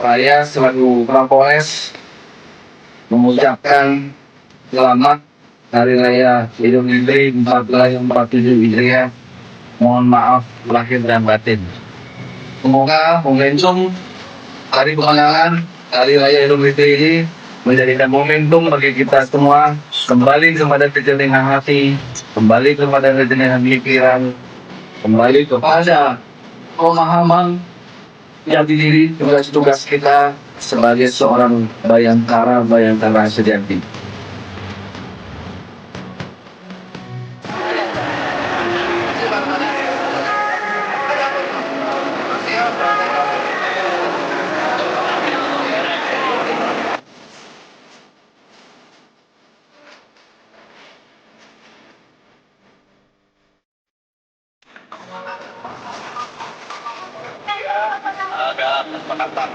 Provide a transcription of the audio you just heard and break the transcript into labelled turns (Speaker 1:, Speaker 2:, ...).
Speaker 1: Saya selaku Kapolres mengucapkan selamat Hari Raya Idul Fitri 1447 Hijriah. Mohon maaf lahir dan batin. Semoga momentum hari kemenangan Hari Raya Idul Fitri ini menjadikan momentum bagi kita semua kembali kepada kejernihan hati, kembali kepada kejernihan pikiran, kembali kepada pemahaman jati diri tugas-tugas kita sebagai seorang bayangkara sejati. Ada penantang